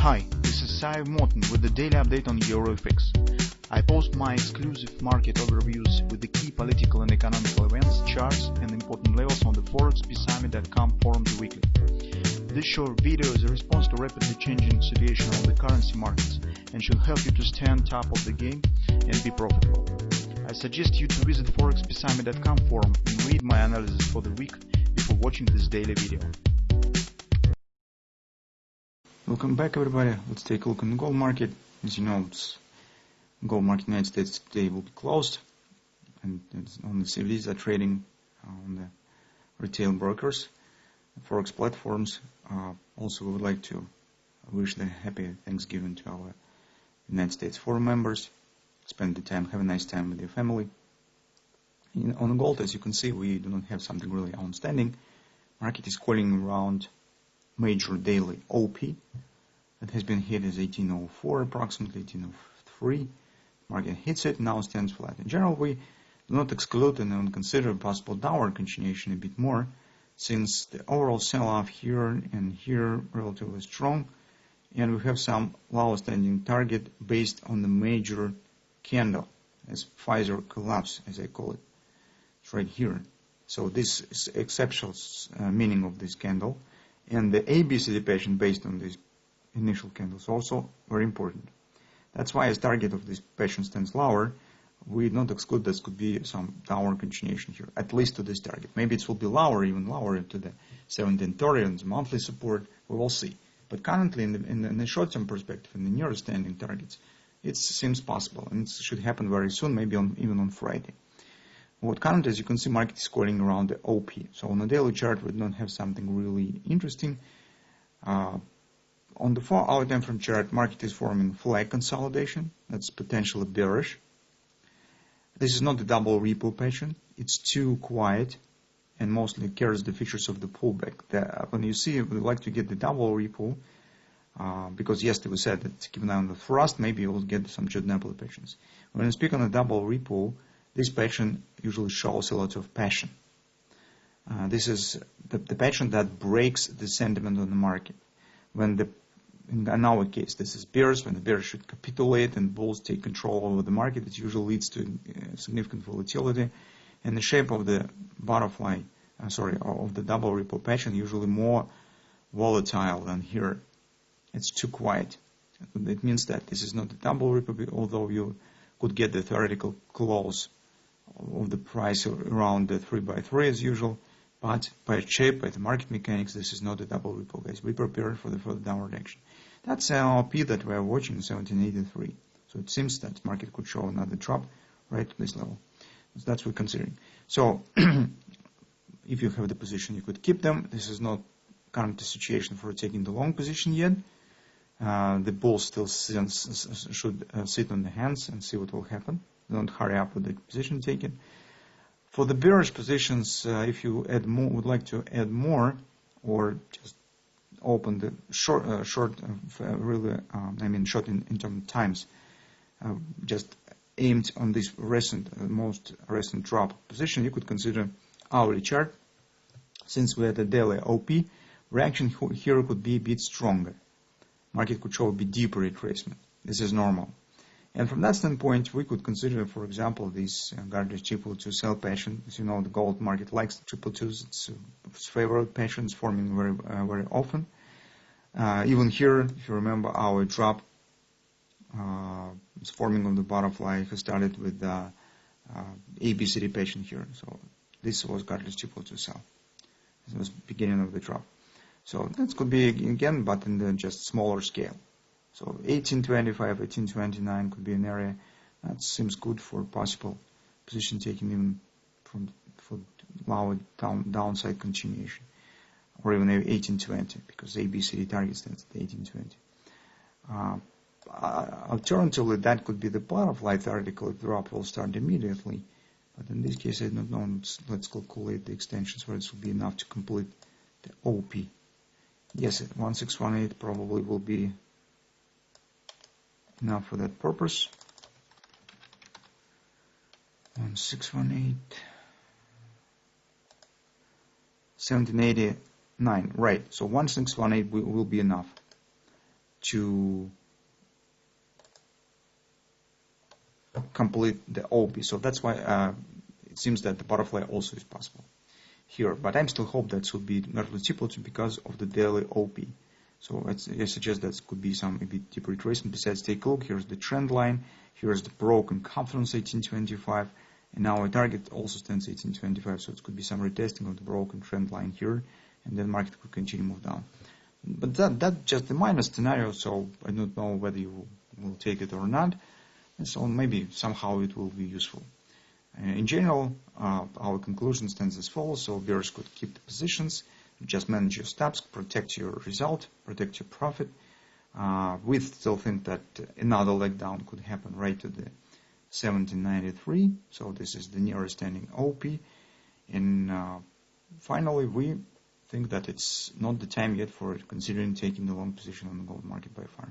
Hi, this is Sive Morten with the daily update on EuroFX. I post my exclusive market overviews with the key political and economical events, charts, and important levels on the ForexPeaceArmy.com forums weekly. This short video is a response to rapidly changing situation on the currency markets and should help you to stay on top of the game and be profitable. I suggest you to visit ForexPeaceArmy.com forum and read my analysis for the week before watching this daily video. Welcome back, everybody. Let's take a look on the gold market. As you know, gold market in the United States today will be closed, and it's only CFDs are trading on the retail brokers, Forex platforms. Also, we would like to wish the happy Thanksgiving to our United States forum members. Spend the time, have a nice time with your family. On the gold, as you can see, we do not have something really outstanding. Market is calling around major daily OP that has been hit as 1804, approximately 1803. Market hits it, now stands flat. In general, we do not exclude and consider possible downward continuation a bit more, since the overall sell-off here and here relatively strong, and we have some lower standing target based on the major candle as Pfizer collapse, as I call it. It's right here. So this is exceptional meaning of this candle. And the ABCD pattern based on these initial candles also very important. That's why as target of this pattern stands lower, we do not exclude this could be some downward continuation here, at least to this target. Maybe it will be lower, even lower to the 1730 and the monthly support. We will see. But currently, in the short-term perspective, in the near standing targets, it seems possible, and it should happen very soon, maybe even on Friday. What currently, as you can see, market is scoring around the OP. So on the daily chart, we don't have something really interesting. On the 4-hour time frame chart, market is forming flag consolidation. That's potentially bearish. This is not the double repo pattern. It's too quiet and mostly carries the features of the pullback. When you see, we like to get the double repo, because yesterday we said that keep an eye on the thrust, maybe you will get some Jodnapoli patterns. When you speak on a double repo, this pattern usually shows a lot of passion. This is the pattern that breaks the sentiment on the market. In our case, this is bears. When the bears should capitulate and bulls take control over the market, it usually leads to significant volatility. And the shape of the butterfly, of the double repo pattern, usually more volatile than here. It's too quiet. It means that this is not a double repo, although you could get the theoretical close of the price around the 3x3 as usual, but by shape, by the market mechanics, this is not a double repo, guys. Be prepared for the further downward action. That's an OP that we are watching, 1783. So it seems that market could show another drop right to this level. So that's what we're considering. So if you have the position, you could keep them. This is not current situation for taking the long position yet. The bulls still should sit on the hands and see what will happen. Don't hurry up with the position taken. For the bearish positions, if you would like to add more, or just open the short in terms of times, just aimed on this most recent drop position, you could consider hourly chart. Since we had a daily OP, reaction here could be a bit stronger. Market could show a bit deeper retracement. This is normal. And from that standpoint, we could consider, for example, this guarded triple two sell pattern. As you know, the gold market likes the triple twos. It's favorite patterns forming very often. Even here, if you remember, our drop is forming on the butterfly has started with the ABCD pattern here. So this was guarded triple two sell. This was the beginning of the drop. So that could be again, but in the just smaller scale. So 1825, 1829 could be an area that seems good for possible position taking even for lower downside continuation, or even 1820, because ABCD target stands at 1820. Alternatively, that could be the butterfly theoretical drop will start immediately, but in this case I don't know. Let's calculate the extensions where this will be enough to complete the OP. Yes, 1618 probably will be enough for that purpose. 1618, 1789, right? So 1618 will be enough. to complete the OP. So that's why it seems that the butterfly also is possible here. But I'm still hope that should be not multiple because of the daily OP. So I suggest that could be some a bit deeper retracement. Besides, take a look. Here's the trend line. Here's the broken confidence 1825. And now our target also stands 1825. So it could be some retesting of the broken trend line here. And then market could continue to move down. But that's just the minor scenario. So I don't know whether you will take it or not. And so maybe somehow it will be useful. In general, our conclusion stands as follows. So bears could keep the positions, just manage your stops, protect your result, protect your profit. We still think that another leg down could happen right to the 1793. So this is the nearest standing OP. And finally, we think that it's not the time yet for considering taking the long position on the gold market by far.